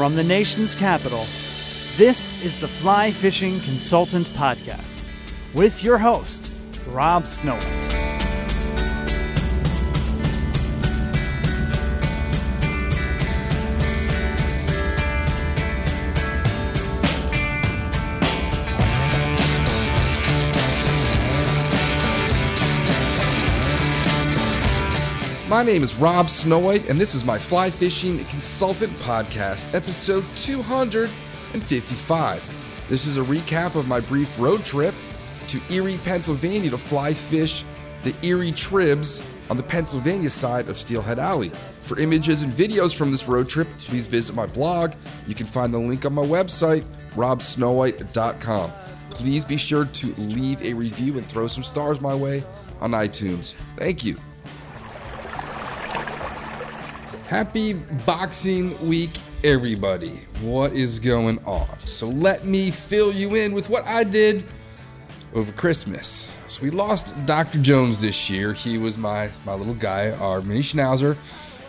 From the nation's capital, this is the Fly Fishing Consultant Podcast with your host, Rob Snowhite. My name is Rob Snowhite, and this is my Fly Fishing Consultant Podcast, episode 255. This is a recap of my brief road trip to Erie, Pennsylvania to fly fish the Erie Tribs on the Pennsylvania side of Steelhead Alley. For images and videos from this road trip, please visit my blog. You can find the link on my website, robsnowhite.com. Please be sure to leave a review and throw some stars my way on iTunes. Thank you. Happy Boxing Week, everybody. What is going on? So let me fill you in with what I did over Christmas. So we lost Dr. Jones this year. He was my little guy, our mini schnauzer.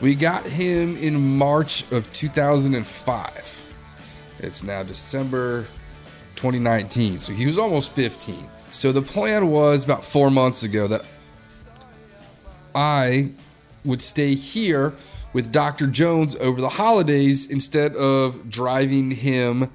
We got him in March of 2005. It's now December 2019, so he was almost 15. So the plan was about 4 months ago that I would stay here with Dr. Jones over the holidays instead of driving him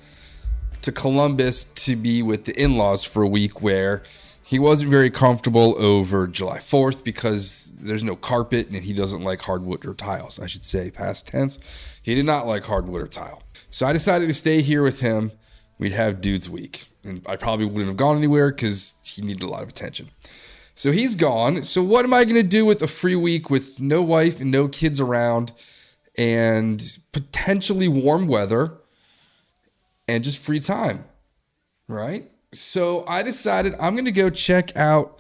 to Columbus to be with the in-laws for a week, where he wasn't very comfortable over July 4th because there's no carpet and he doesn't like hardwood or tiles. I should say past tense. He did not like hardwood or tile. So I decided to stay here with him. We'd have Dude's Week. And I probably wouldn't have gone anywhere because he needed a lot of attention. So he's gone. So what am I going to do with a free week with no wife and no kids around and potentially warm weather and just free time, right? So I decided I'm going to go check out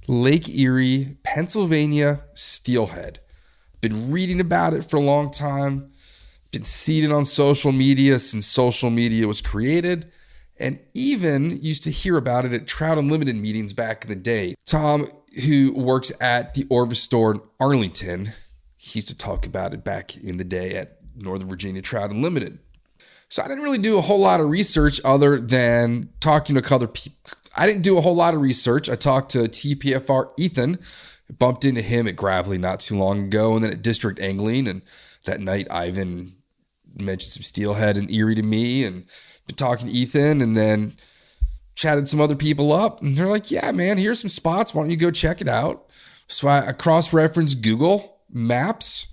Lake Erie, Pennsylvania, Steelhead. Been reading about it for a long time. Been seeing it on social media since social media was created. And even used to hear about it at Trout Unlimited meetings back in the day. Tom, who works at the Orvis store in Arlington, he used to talk about it back in the day at Northern Virginia Trout Unlimited. So I didn't really do a whole lot of research other than talking to other people. I didn't do a whole lot of research. I talked to TPFR Ethan, bumped into him at Gravely not too long ago, and then at District Angling. And that night, Ivan mentioned some steelhead and Erie to me, and been talking to Ethan, and then chatted some other people up, and they're like, yeah, man, here's some spots. Why don't you go check it out? So I cross-referenced Google Maps,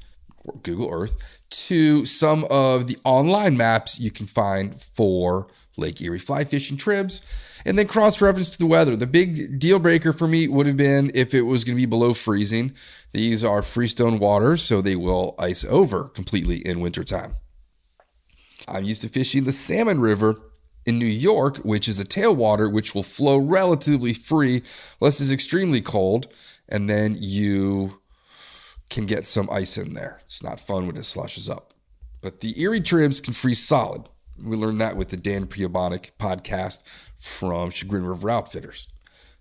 or Google Earth, to some of the online maps you can find for Lake Erie fly fishing tribs, and then cross-referenced to the weather. The big deal breaker for me would have been if it was going to be below freezing. These are freestone waters, so they will ice over completely in wintertime. I'm used to fishing the Salmon River in New York, which is a tailwater, which will flow relatively free unless it's extremely cold, and then you can get some ice in there. It's not fun when it slushes up. But the Erie Tribs can freeze solid. We learned that with the Dan Priabonic podcast from Chagrin River Outfitters.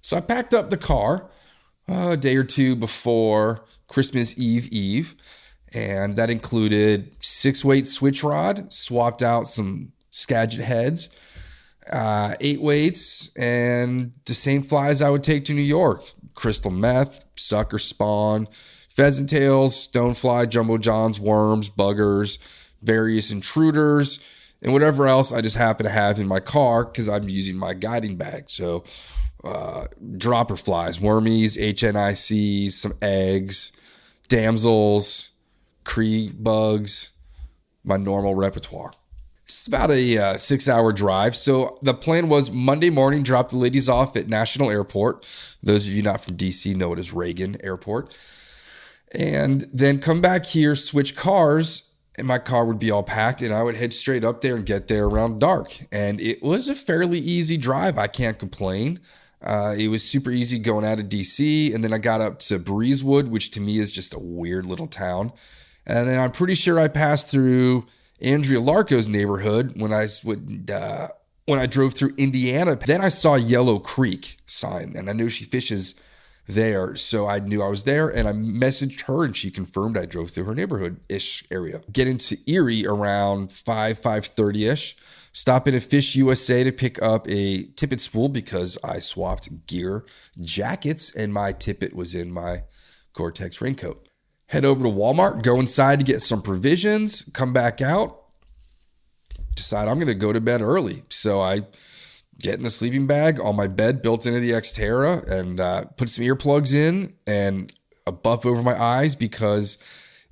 So I packed up the car a day or two before Christmas Eve, and that included 6-weight switch rod, swapped out some Skagit heads, 8 weights, and the same flies I would take to New York. Crystal meth, sucker spawn, pheasant tails, stonefly, jumbo johns, worms, buggers, various intruders, and whatever else I just happen to have in my car because I'm using my guiding bag. So dropper flies, wormies, HNICs, some eggs, damsels, Cree bugs, my normal repertoire. It's about a 6-hour drive. So the plan was Monday morning, drop the ladies off at National Airport. Those of you not from DC know it as Reagan Airport. And then come back here, switch cars, and my car would be all packed, and I would head straight up there and get there around dark. And it was a fairly easy drive. I can't complain. It was super easy going out of DC, and then I got up to Breezewood, which to me is just a weird little town. And then I'm pretty sure I passed through Andrea Larco's neighborhood when I drove through Indiana. Then I saw Yellow Creek sign, and I knew she fishes there. So I knew I was there, and I messaged her, and she confirmed. I drove through her neighborhood-ish area. Get into Erie around 5:30-ish. Stop in at Fish USA to pick up a tippet spool because I swapped gear jackets, and my tippet was in my Gore-Tex raincoat. Head over to Walmart, go inside to get some provisions, come back out, decide I'm going to go to bed early. So I get in the sleeping bag on my bed built into the Xterra and put some earplugs in and a buff over my eyes because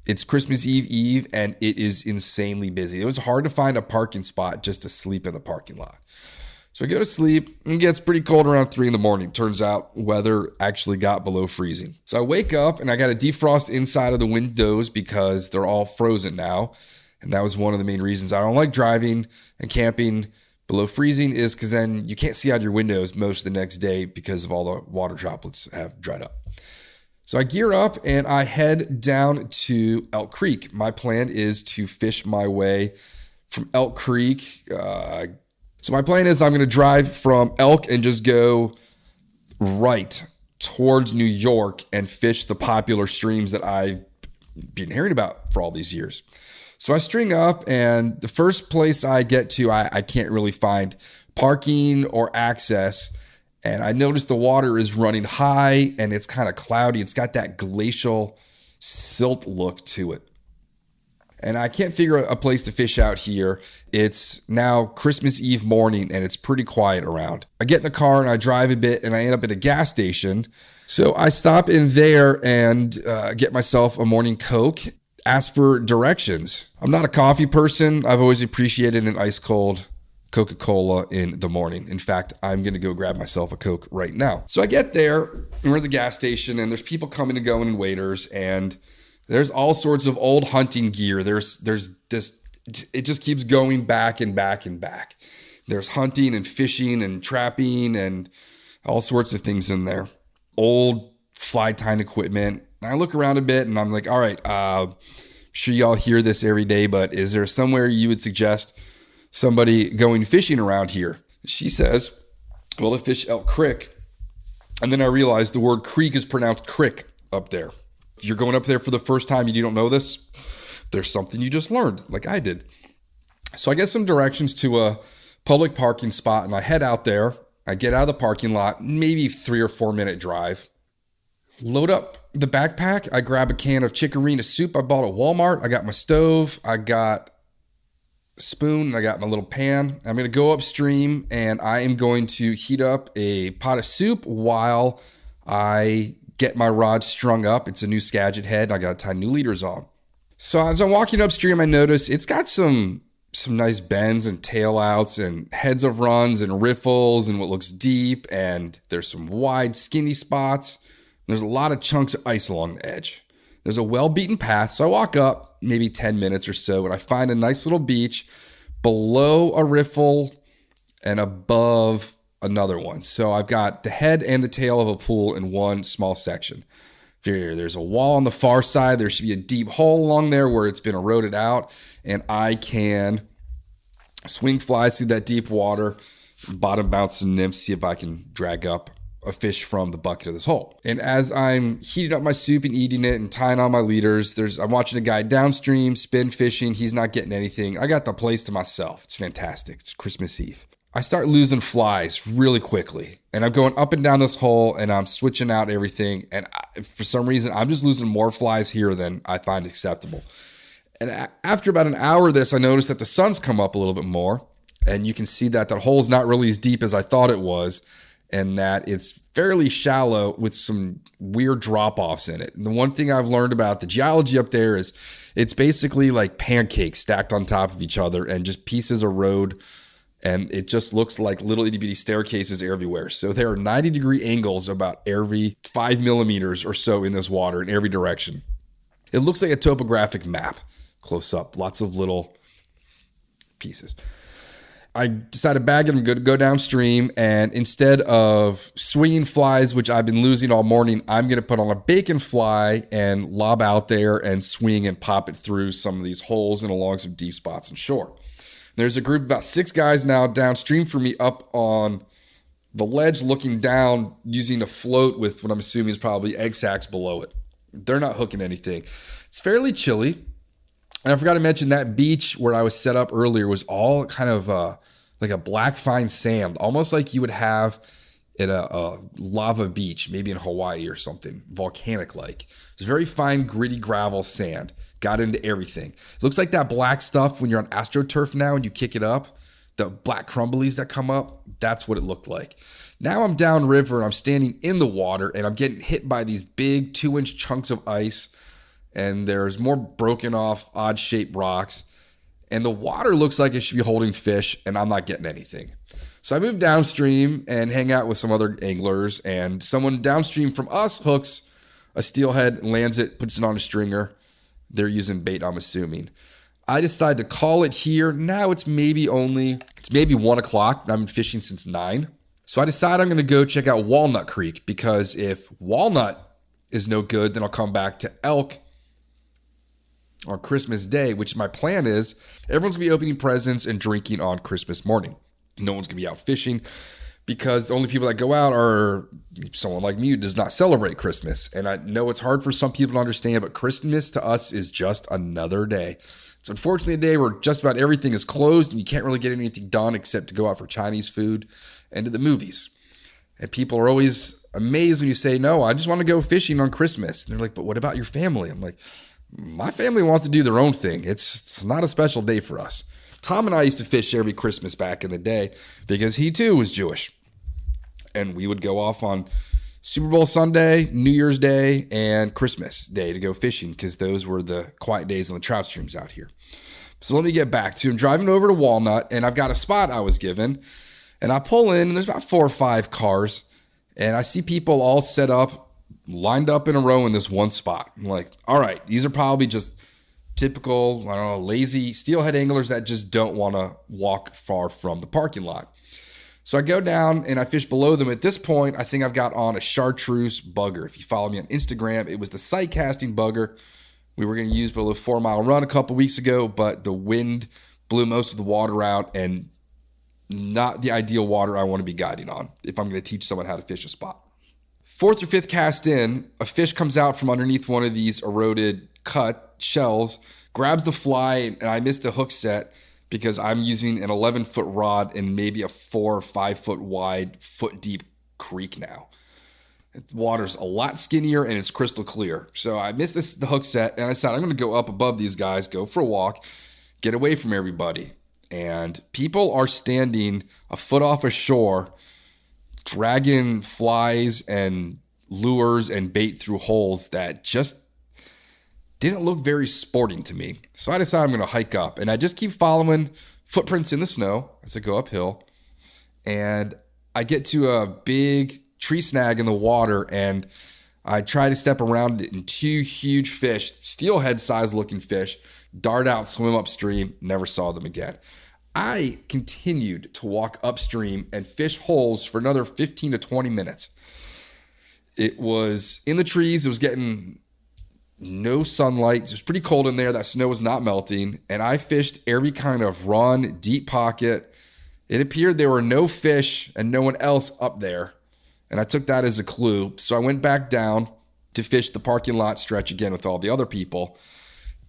it's Christmas Eve and it is insanely busy. It was hard to find a parking spot just to sleep in the parking lot. So I go to sleep and it gets pretty cold around 3 a.m. Turns out weather actually got below freezing. So I wake up and I got to defrost inside of the windows because they're all frozen now. And that was one of the main reasons I don't like driving and camping below freezing is because then you can't see out your windows most of the next day because of all the water droplets have dried up. So I gear up and I head down to Elk Creek. My plan is to fish my way from Elk Creek. So my plan is I'm going to drive from Elk and just go right towards New York and fish the popular streams that I've been hearing about for all these years. So I string up, and the first place I get to, I can't really find parking or access. And I noticed the water is running high and it's kind of cloudy. It's got that glacial silt look to it. And I can't figure out a place to fish out here. It's now Christmas Eve morning and it's pretty quiet around. I get in the car and I drive a bit and I end up at a gas station. So I stop in there and get myself a morning Coke, ask for directions. I'm not a coffee person. I've always appreciated an ice cold Coca-Cola in the morning. In fact, I'm going to go grab myself a Coke right now. So I get there and we're at the gas station and there's people coming and going and waiters and there's all sorts of old hunting gear. There's this, it just keeps going back and back and back. There's hunting and fishing and trapping and all sorts of things in there. Old fly tying equipment. And I look around a bit and I'm like, all right, sure y'all hear this every day, but is there somewhere you would suggest somebody going fishing around here? She says, well, to fish Elk Creek. And then I realized the word creek is pronounced crick up there. If you're going up there for the first time and you don't know this, there's something you just learned, like I did. So I get some directions to a public parking spot and I head out there. I get out of the parking lot, maybe 3 or 4 minute drive. Load up the backpack. I grab a can of chicken soup I bought at Walmart. I got my stove. I got a spoon. I got my little pan. I'm going to go upstream and I am going to heat up a pot of soup while I get my rod strung up. It's a new Skagit head. I got to tie new leaders on. So as I'm walking upstream, I notice it's got some nice bends and tail outs and heads of runs and riffles and what looks deep. And there's some wide, skinny spots. There's a lot of chunks of ice along the edge. There's a well-beaten path. So I walk up maybe 10 minutes or so and I find a nice little beach below a riffle and above another one. So I've got the head and the tail of a pool in one small section. There's a wall on the far side. There should be a deep hole along there where it's been eroded out. And I can swing flies through that deep water, bottom bounce some nymphs, see if I can drag up a fish from the bucket of this hole. And as I'm heating up my soup and eating it and tying on my leaders, I'm watching a guy downstream spin fishing. He's not getting anything. I got the place to myself. It's fantastic. It's Christmas Eve. I start losing flies really quickly. And I'm going up and down this hole and I'm switching out everything. And for some reason, I'm just losing more flies here than I find acceptable. And after about an hour of this, I noticed that the sun's come up a little bit more. And you can see that that hole's not really as deep as I thought it was. And that it's fairly shallow with some weird drop-offs in it. And the one thing I've learned about the geology up there is it's basically like pancakes stacked on top of each other and just pieces of road. And it just looks like little itty bitty staircases everywhere. So there are 90-degree angles about every 5 millimeters or so in this water in every direction. It looks like a topographic map close up. Lots of little pieces. I decided to bag it. I'm going to go downstream. And instead of swinging flies, which I've been losing all morning, I'm going to put on a bacon fly and lob out there and swing and pop it through some of these holes and along some deep spots on shore. There's a group of about 6 guys now downstream from me up on the ledge looking down using a float with what I'm assuming is probably egg sacs below it. They're not hooking anything. It's fairly chilly. And I forgot to mention that beach where I was set up earlier was all kind of like a black fine sand, almost like you would have at a lava beach, maybe in Hawaii or something, volcanic-like. It's very fine, gritty gravel sand. Got into everything. It looks like that black stuff when you're on AstroTurf now and you kick it up, the black crumblies that come up, that's what it looked like. Now I'm downriver and I'm standing in the water and I'm getting hit by these big 2-inch chunks of ice, and there's more broken off, odd-shaped rocks. And the water looks like it should be holding fish, and I'm not getting anything. So I move downstream and hang out with some other anglers, and someone downstream from us hooks a steelhead, lands it, puts it on a stringer. They're using bait, I'm assuming. I decide to call it here. Now it's maybe 1 o'clock, and I've been fishing since 9. So I decide I'm going to go check out Walnut Creek, because if Walnut is no good, then I'll come back to Elk on Christmas Day, which my plan is everyone's going to be opening presents and drinking on Christmas morning. No one's going to be out fishing because the only people that go out are someone like me who does not celebrate Christmas. And I know it's hard for some people to understand, but Christmas to us is just another day. It's unfortunately a day where just about everything is closed and you can't really get anything done except to go out for Chinese food and to the movies. And people are always amazed when you say, no, I just want to go fishing on Christmas. And they're like, but what about your family? I'm like, my family wants to do their own thing. It's not a special day for us. Tom and I used to fish every Christmas back in the day because he too was Jewish. And we would go off on Super Bowl Sunday, New Year's Day, and Christmas Day to go fishing because those were the quiet days on the trout streams out here. So let me get back to, I'm driving over to Walnut, and I've got a spot I was given. And I pull in, and there's about 4 or 5 cars. And I see people all set up, lined up in a row in this one spot. I'm like, all right, these are probably just typical, I don't know, lazy steelhead anglers that just don't want to walk far from the parking lot. So I go down and I fish below them. At this point, I think I've got on a chartreuse bugger. If you follow me on Instagram, it was the sight casting bugger we were going to use below 4 Mile Run a couple weeks ago, but the wind blew most of the water out and not the ideal water I want to be guiding on if I'm going to teach someone how to fish a spot. 4th or 5th cast in, a fish comes out from underneath one of these eroded cut shells, grabs the fly, and I miss the hook set because I'm using an 11-foot rod in maybe a 4 or 5 foot wide, foot deep creek now. The water's a lot skinnier and it's crystal clear. So I missed the hook set, and I decided I'm going to go up above these guys, go for a walk, get away from everybody. And people are standing a foot off a shore, dragging flies and lures and bait through holes that just didn't look very sporting to me. So I decided I'm going to hike up, and I just keep following footprints in the snow as I go uphill. And I get to a big tree snag in the water, and I try to step around it, and 2 huge fish, steelhead size looking fish, dart out, swim upstream, never saw them again. I continued to walk upstream and fish holes for another 15 to 20 minutes. It was in the trees. It was getting no sunlight. It was pretty cold in there. That snow was not melting. And I fished every kind of run, deep pocket. It appeared there were no fish and no one else up there. And I took that as a clue. So I went back down to fish the parking lot stretch again with all the other people,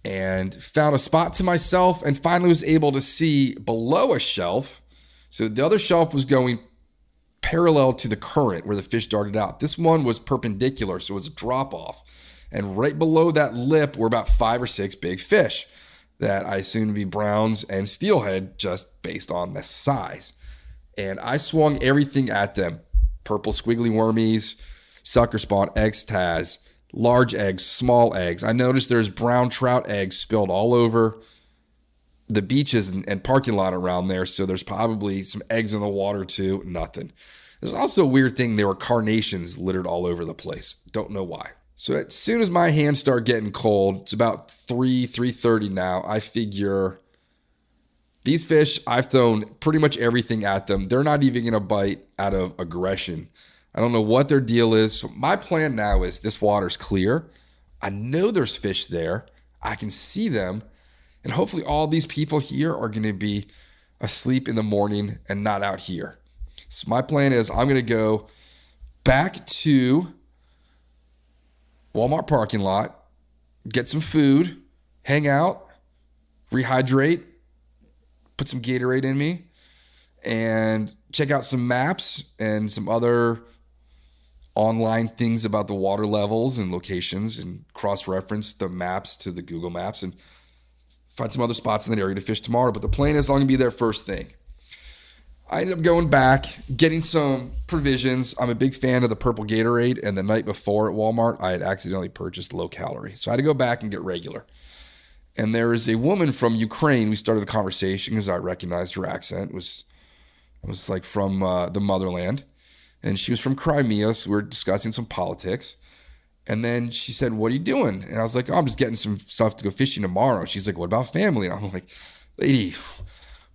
and found a spot to myself, and finally was able to see below a shelf. So the other shelf was going parallel to the current where the fish darted out. This one was perpendicular, so it was a drop off. And right below that lip were about 5 or 6 big fish that I assumed to be browns and steelhead just based on the size. And I swung everything at them. Purple squiggly wormies, sucker spawn, eggs, taz, large eggs, small eggs. I noticed there's brown trout eggs spilled all over the beaches and parking lot around there. So there's probably some eggs in the water too. Nothing. There's also a weird thing. There were carnations littered all over the place. Don't know why. So as soon as my hands start getting cold, it's about 3:30 now. I figure these fish, I've thrown pretty much everything at them. They're not even going to bite out of aggression. I don't know what their deal is. So my plan now is this water's clear. I know there's fish there. I can see them. And hopefully all these people here are going to be asleep in the morning and not out here. So my plan is I'm going to go back to Walmart parking lot, get some food, hang out, rehydrate, put some Gatorade in me, and check out some maps and some other online things about the water levels and locations, and cross-reference the maps to the Google Maps and find some other spots in that area to fish tomorrow. But the plan is I'm going to be there first thing. I ended up going back, getting some provisions. I'm a big fan of the purple Gatorade, and the night before at Walmart, I had accidentally purchased low calorie. So I had to go back and get regular. And there is a woman from Ukraine. We started a conversation because I recognized her accent. It was like from the motherland. And she was from Crimea, so we were discussing some politics. And then she said, "What are you doing?" And I was like, "Oh, I'm just getting some stuff to go fishing tomorrow." She's like, "What about family?" And I'm like, "Lady,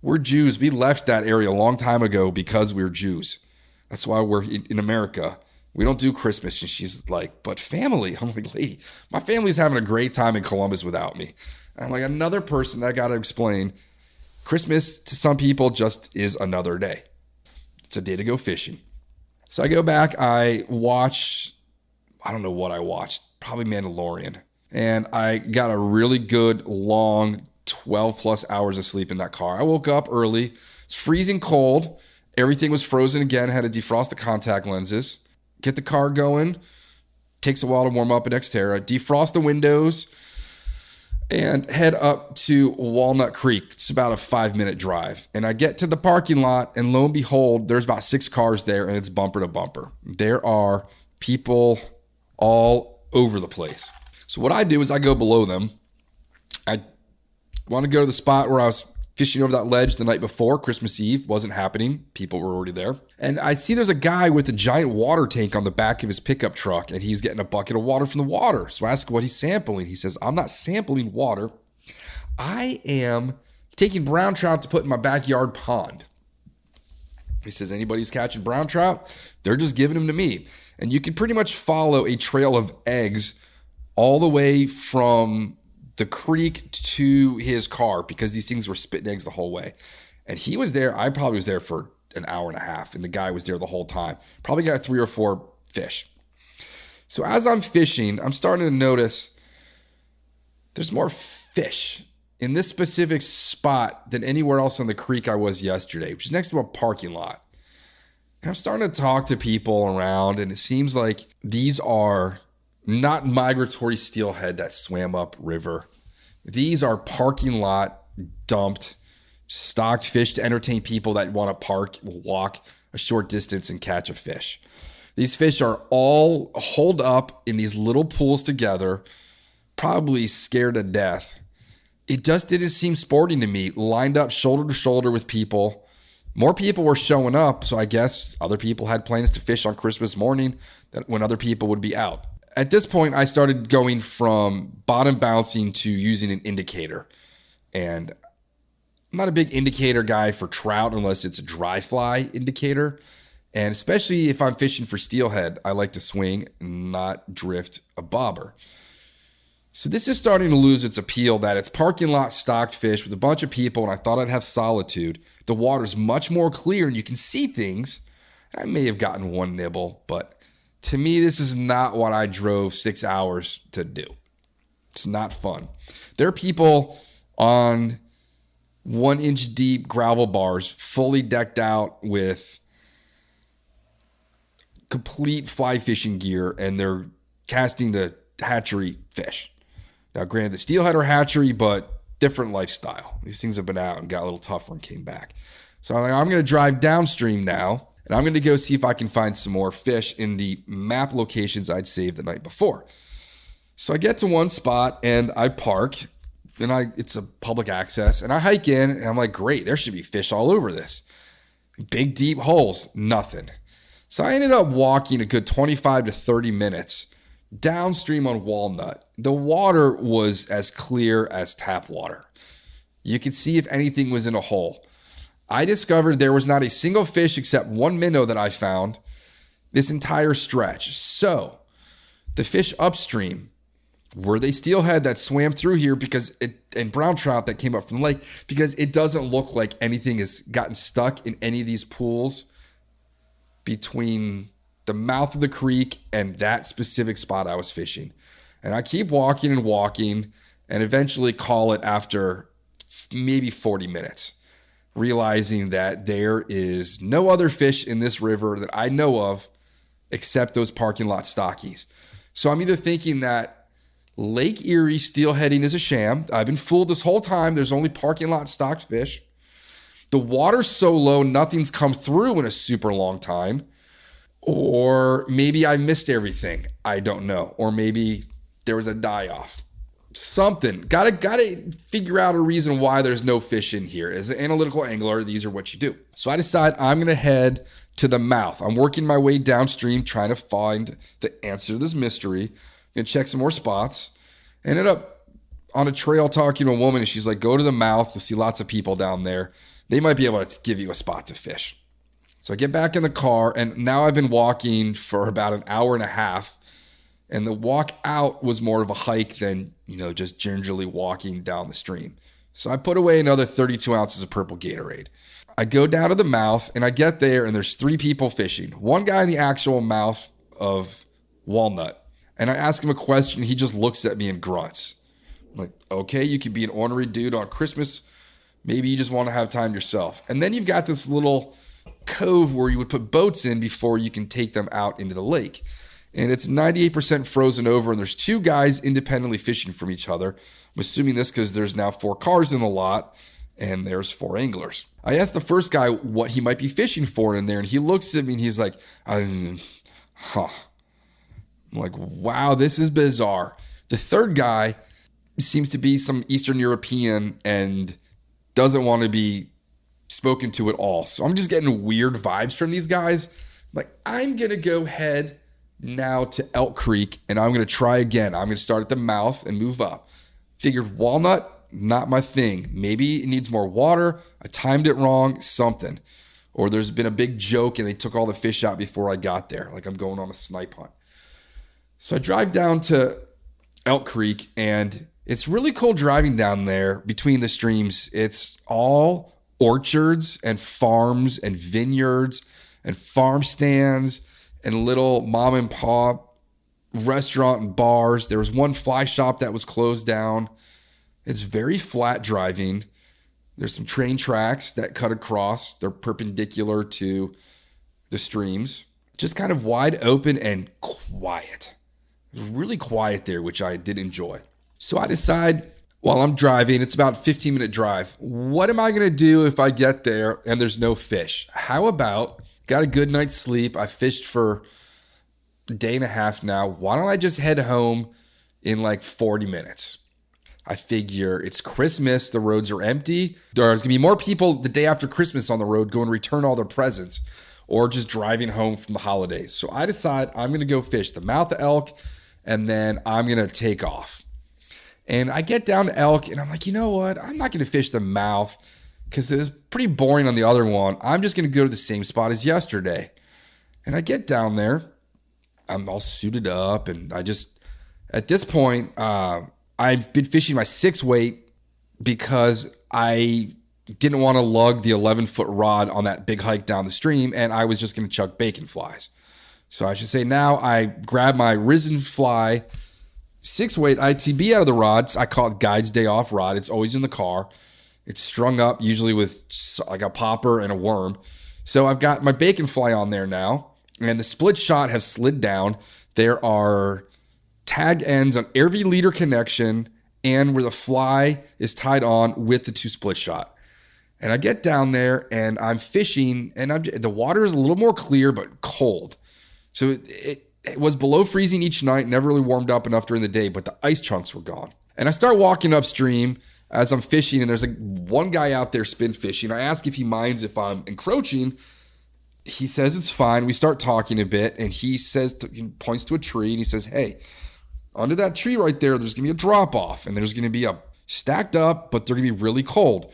we're Jews. We left that area a long time ago because we're Jews. That's why we're in America. We don't do Christmas." And she's like, "But family." I'm like, "Lady, my family's having a great time in Columbus without me." And I'm like, another person that I got to explain. Christmas to some people just is another day. It's a day to go fishing. So I go back, I don't know what I watched, probably Mandalorian. And I got a really good long 12 plus hours of sleep in that car. I woke up early. It's freezing cold. Everything was frozen again. I had to defrost the contact lenses. Get the car going. Takes a while to warm up in Xterra. Defrost the windows and head up to Walnut Creek. It's about a 5-minute drive. And I get to the parking lot, and lo and behold, there's about 6 cars there, and it's bumper to bumper. There are people all over the place. So what I do is I go below them. I want to go to the spot where I was fishing over that ledge the night before. Christmas Eve wasn't happening. People were already there. And I see there's a guy with a giant water tank on the back of his pickup truck, and he's getting a bucket of water from the water. So I ask what he's sampling. He says, "I'm not sampling water. I am taking brown trout to put in my backyard pond." He says, "Anybody who's catching brown trout, they're just giving them to me." And you can pretty much follow a trail of eggs all the way from the creek to his car, because these things were spitting eggs the whole way. And he was there. I probably was there for an hour and a half, and the guy was there the whole time. Probably got 3 or 4 fish. So as I'm fishing, I'm starting to notice there's more fish in this specific spot than anywhere else on the creek I was yesterday, which is next to a parking lot. And I'm starting to talk to people around, and it seems like these are not migratory steelhead that swam up river. These are parking lot dumped, stocked fish to entertain people that want to walk a short distance and catch a fish. These fish are all holed up in these little pools together, probably scared to death. It just didn't seem sporting to me, lined up shoulder to shoulder with people. More people were showing up, so I guess other people had plans to fish on Christmas morning when other people would be out. At this point, I started going from bottom bouncing to using an indicator. And I'm not a big indicator guy for trout unless it's a dry fly indicator. And especially if I'm fishing for steelhead, I like to swing, not drift a bobber. So this is starting to lose its appeal that it's parking lot stocked fish with a bunch of people, and I thought I'd have solitude. The water's much more clear and you can see things. I may have gotten one nibble, but to me, this is not what I drove 6 hours to do. It's not fun. There are people on 1-inch deep gravel bars, fully decked out with complete fly fishing gear, and they're casting the hatchery fish. Now, granted, the steelhead are hatchery, but different lifestyle. These things have been out and got a little tougher and came back. So I'm going to drive downstream now, and I'm going to go see if I can find some more fish in the map locations I'd saved the night before. So I get to one spot, and I park, and it's a public access, and I hike in, and I'm like, great, there should be fish all over this. Big, deep holes, nothing. So I ended up walking a good 25 to 30 minutes downstream on Walnut. The water was as clear as tap water. You could see if anything was in a hole. I discovered there was not a single fish except one minnow that I found this entire stretch. So the fish upstream, were they steelhead that swam through here and brown trout that came up from the lake? Because it doesn't look like anything has gotten stuck in any of these pools between the mouth of the creek and that specific spot I was fishing. And I keep walking and walking and eventually call it after maybe 40 minutes, realizing that there is no other fish in this river that I know of except those parking lot stockies. So I'm either thinking that Lake Erie steelheading is a sham. I've been fooled this whole time. There's only parking lot stocked fish. The water's so low, nothing's come through in a super long time. Or maybe I missed everything. I don't know. Or maybe there was a die-off. Something. Gotta figure out a reason why there's no fish in here. As an analytical angler, these are what you do. So I decide I'm going to head to the mouth. I'm working my way downstream, trying to find the answer to this mystery. I'm going to check some more spots. Ended up on a trail talking to a woman, and she's like, go to the mouth. You'll see lots of people down there. They might be able to give you a spot to fish. So I get back in the car, and now I've been walking for about an hour and a half. And the walk out was more of a hike than, just gingerly walking down the stream. So I put away another 32 ounces of purple Gatorade. I go down to the mouth, and I get there, and there's 3 people fishing. One guy in the actual mouth of Walnut. And I ask him a question. He just looks at me and grunts. I'm like, okay, you could be an ornery dude on Christmas. Maybe you just want to have time yourself. And then you've got this little cove where you would put boats in before you can take them out into the lake. And it's 98% frozen over, and there's 2 guys independently fishing from each other. I'm assuming this because there's now 4 cars in the lot, and there's 4 anglers. I asked the first guy what he might be fishing for in there, and he looks at me and he's like, I'm like, wow, this is bizarre. The third guy seems to be some Eastern European and doesn't want to be spoken to at all. So I'm just getting weird vibes from these guys. Like, I'm going to go head now to Elk Creek, and I'm going to try again. I'm going to start at the mouth and move up. Figured Walnut, not my thing. Maybe it needs more water. I timed it wrong, something. Or there's been a big joke and they took all the fish out before I got there. Like I'm going on a snipe hunt. So I drive down to Elk Creek, and it's really cool driving down there between the streams. It's all orchards and farms and vineyards and farm stands and little mom and pop restaurant and bars. There was one fly shop that was closed down. It's very flat driving. There's some train tracks that cut across. They're perpendicular to the streams. Just kind of wide open and quiet. It was really quiet there, which I did enjoy. So I decide while I'm driving, it's about a 15-minute drive. What am I going to do if I get there and there's no fish? How about, got a good night's sleep. I fished for a day and a half now. Why don't I just head home in like 40 minutes? I figure it's Christmas. The roads are empty. There's going to be more people the day after Christmas on the road going to return all their presents or just driving home from the holidays. So I decide I'm going to go fish the mouth of Elk, and then I'm going to take off. And I get down to Elk, and I'm like, you know what? I'm not going to fish the mouth because it was pretty boring on the other one. I'm just going to go to the same spot as yesterday. And I get down there. I'm all suited up, and I just, at this point, I've been fishing my 6-weight because I didn't want to lug the 11-foot rod on that big hike down the stream, and I was just going to chuck bacon flies. So I should say now I grab my risen fly 6-weight ITB out of the rod. I call it Guide's Day Off rod. It's always in the car. It's strung up usually with like a popper and a worm. So I've got my bacon fly on there now, and the split shot has slid down. There are tag ends on every leader connection and where the fly is tied on with the 2 split shot. And I get down there and I'm fishing, and the water is a little more clear but cold. So it was below freezing each night, never really warmed up enough during the day, but the ice chunks were gone. And I start walking upstream as I'm fishing, and there's one guy out there spin fishing. I ask if he minds if I'm encroaching. He says it's fine. We start talking a bit, and he points to a tree, and he says, hey, under that tree right there, there's going to be a drop off, and there's going to be a stacked up, but they're going to be really cold.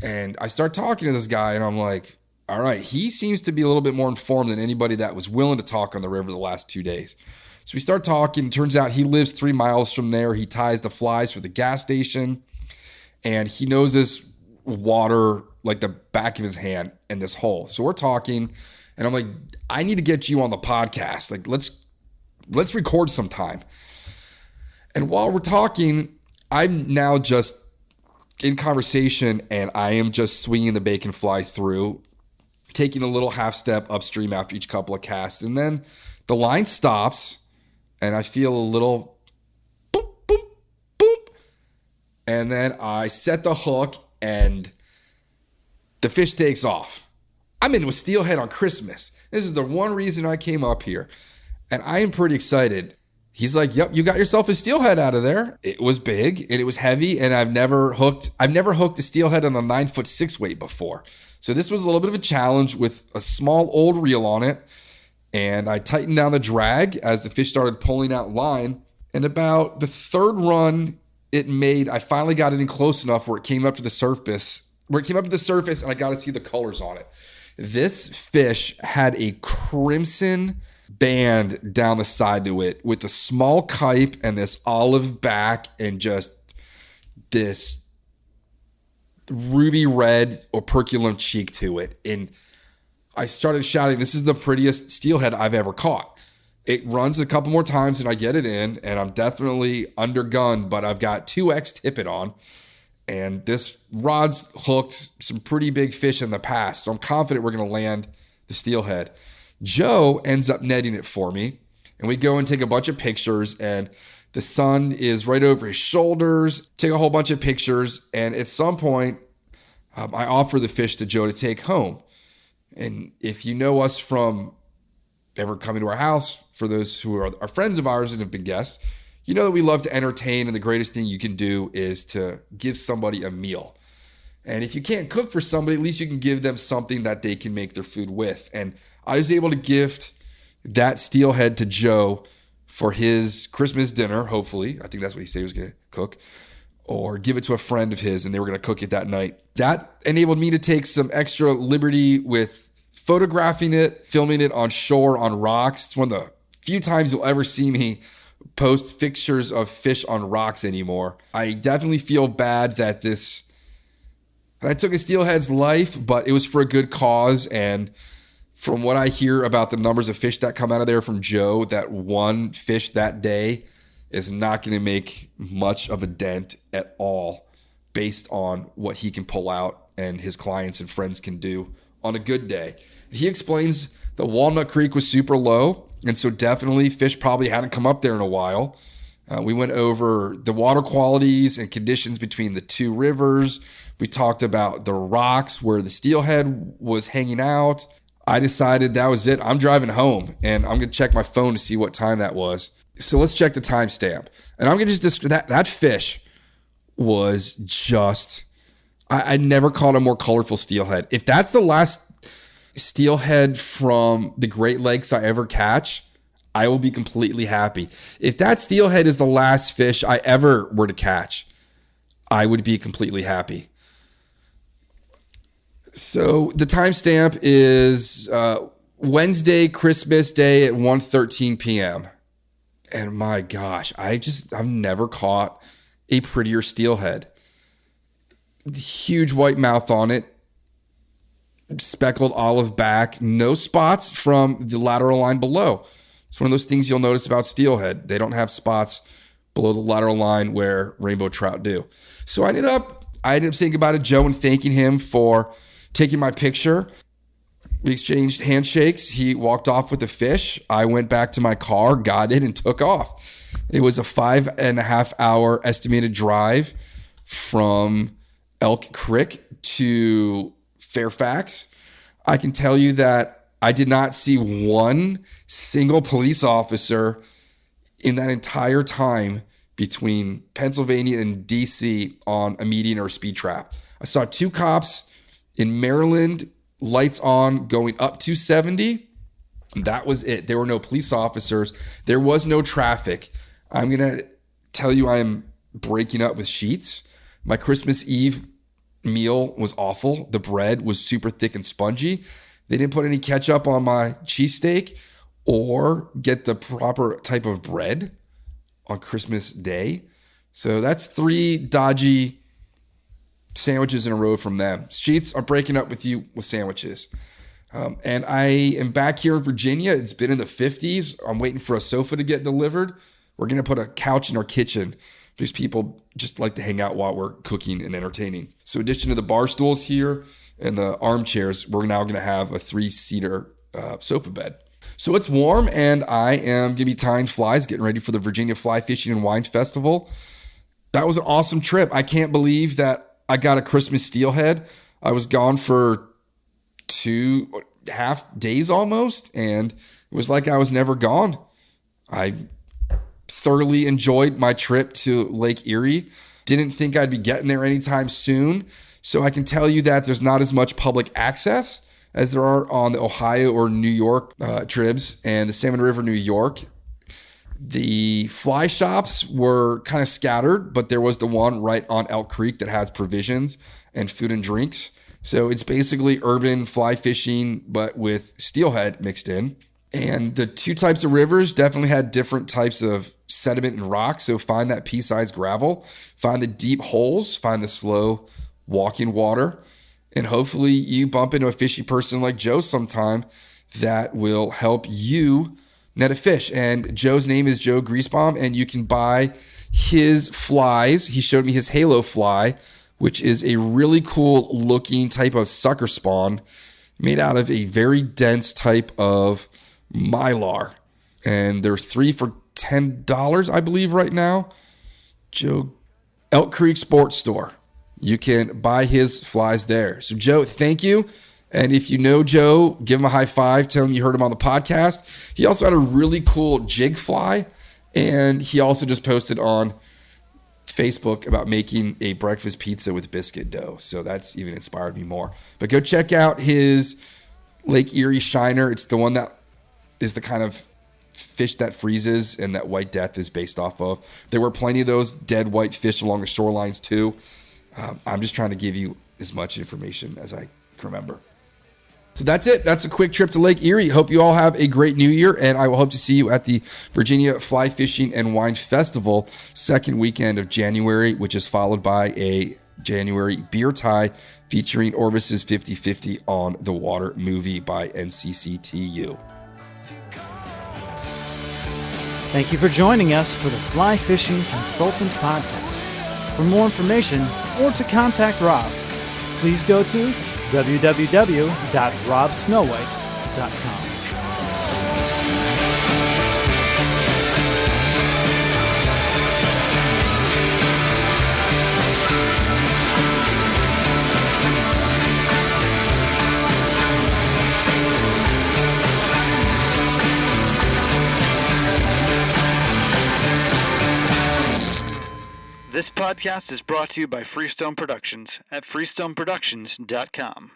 And I start talking to this guy, and I'm like, all right, he seems to be a little bit more informed than anybody that was willing to talk on the river the last 2 days. So we start talking. Turns out he lives 3 miles from there. He ties the flies for the gas station, and he knows this water like the back of his hand in this hole. So we're talking, And I'm like, I need to get you on the podcast. Like, let's record sometime. And while we're talking, I'm now just in conversation, and I am just swinging the bacon fly through, taking a little half step upstream after each couple of casts. And then the line stops, and I feel a little boop, boop, boop. And then I set the hook, and the fish takes off. I'm in with Steelhead on Christmas. This is the one reason I came up here. And I am pretty excited. He's like, yep, you got yourself a Steelhead out of there. It was big and it was heavy, and I've never hooked a Steelhead on a 9'6" weight before. So this was a little bit of a challenge with a small old reel on it. And I tightened down the drag as the fish started pulling out line. And about the third run it made, I finally got it in close enough where it came up to the surface, and I got to see the colors on it. This fish had a crimson band down the side to it with a small kype and this olive back and just this ruby red operculum cheek to it. And I started shouting, this is the prettiest steelhead I've ever caught. It runs a couple more times and I get it in, and I'm definitely undergunned, but I've got 2X tippet on. And this rod's hooked some pretty big fish in the past, so I'm confident we're going to land the steelhead. Joe ends up netting it for me, and we go and take a bunch of pictures, and the sun is right over his shoulders, take a whole bunch of pictures, and at some point, I offer the fish to Joe to take home. And if you know us from ever coming to our house, for those who are friends of ours and have been guests, you know that we love to entertain, and the greatest thing you can do is to give somebody a meal. And if you can't cook for somebody, at least you can give them something that they can make their food with. And I was able to gift that steelhead to Joe for his Christmas dinner, hopefully. I think that's what he said he was going to cook. Or give it to a friend of his, and they were going to cook it that night. That enabled me to take some extra liberty with photographing it, filming it on shore, on rocks. It's one of the few times you'll ever see me post pictures of fish on rocks anymore. I definitely feel bad that I took a steelhead's life, but it was for a good cause. And from what I hear about the numbers of fish that come out of there from Joe, that one fish that day is not going to make much of a dent at all based on what he can pull out and his clients and friends can do on a good day. He explains that Walnut Creek was super low, and so definitely fish probably hadn't come up there in a while. We went over the water qualities and conditions between the two rivers. We talked about the rocks where the steelhead was hanging out. I decided that was it. I'm driving home, and I'm going to check my phone to see what time that was. So let's check the timestamp. And I'm going to just that fish was just, I never caught a more colorful steelhead. If that's the last steelhead from the Great Lakes I ever catch, I will be completely happy. If that steelhead is the last fish I ever were to catch, I would be completely happy. So the timestamp is Wednesday, Christmas Day at 1:13 p.m. And my gosh, I've never caught a prettier steelhead. Huge white mouth on it, speckled olive back, no spots from the lateral line below. It's one of those things you'll notice about steelhead. They don't have spots below the lateral line where rainbow trout do. So I ended up saying goodbye to Joe and thanking him for taking my picture. We exchanged handshakes. He walked off with the fish. I went back to my car, got it, and took off. It was a 5.5 hour estimated drive from Elk Creek to Fairfax. I can tell you that I did not see one single police officer in that entire time between Pennsylvania and DC on a median or a speed trap. I saw 2 cops in Maryland, lights on, going up to 70. That was it. There were no police officers. There was no traffic. I'm going to tell you, I am breaking up with Sheets. My Christmas Eve meal was awful. The bread was super thick and spongy. They didn't put any ketchup on my cheesesteak or get the proper type of bread on Christmas Day. So that's 3 dodgy sandwiches in a row from them. Sheets are breaking up with you with sandwiches. And I am back here in Virginia. It's been in the 50s. I'm waiting for a sofa to get delivered. We're going to put a couch in our kitchen. These people just like to hang out while we're cooking and entertaining. So in addition to the bar stools here and the armchairs, we're now going to have a 3-seater sofa bed. So it's warm, and I am going to be tying flies, getting ready for the Virginia Fly Fishing and Wine Festival. That was an awesome trip. I can't believe that I got a Christmas steelhead. I was gone for 2.5 days almost, and it was like I was never gone. I thoroughly enjoyed my trip to Lake Erie. Didn't think I'd be getting there anytime soon. So I can tell you that there's not as much public access as there are on the Ohio or New York tribs and the Salmon River, New York. The fly shops were kind of scattered, but there was the one right on Elk Creek that has provisions and food and drinks. So it's basically urban fly fishing, but with steelhead mixed in. And the two types of rivers definitely had different types of sediment and rock. So find that pea-sized gravel, find the deep holes, find the slow walking water, and hopefully you bump into a fishy person like Joe sometime that will help you net a fish. And Joe's name is Joe Griesbaum, and you can buy his flies. He showed me his Halo fly, which is a really cool looking type of sucker spawn made out of a very dense type of mylar. And they're 3 for $10, I believe, right now. Joe, Elk Creek Sports Store. You can buy his flies there. So, Joe, thank you. And if you know Joe, give him a high five. Tell him you heard him on the podcast. He also had a really cool jig fly. And he also just posted on Facebook about making a breakfast pizza with biscuit dough. So that's even inspired me more. But go check out his Lake Erie Shiner. It's the one that is the kind of fish that freezes and that White Death is based off of. There were plenty of those dead white fish along the shorelines too. I'm just trying to give you as much information as I can remember. So that's it. That's a quick trip to Lake Erie. Hope you all have a great new year, and I will hope to see you at the Virginia Fly Fishing and Wine Festival second weekend of January, which is followed by a January beer tie featuring Orvis's 50/50 on the Water movie by NCCTU. Thank you for joining us for the Fly Fishing Consultant Podcast. For more information or to contact Rob, please go to www.robsnowhite.com. This podcast is brought to you by Freestone Productions at freestoneproductions.com.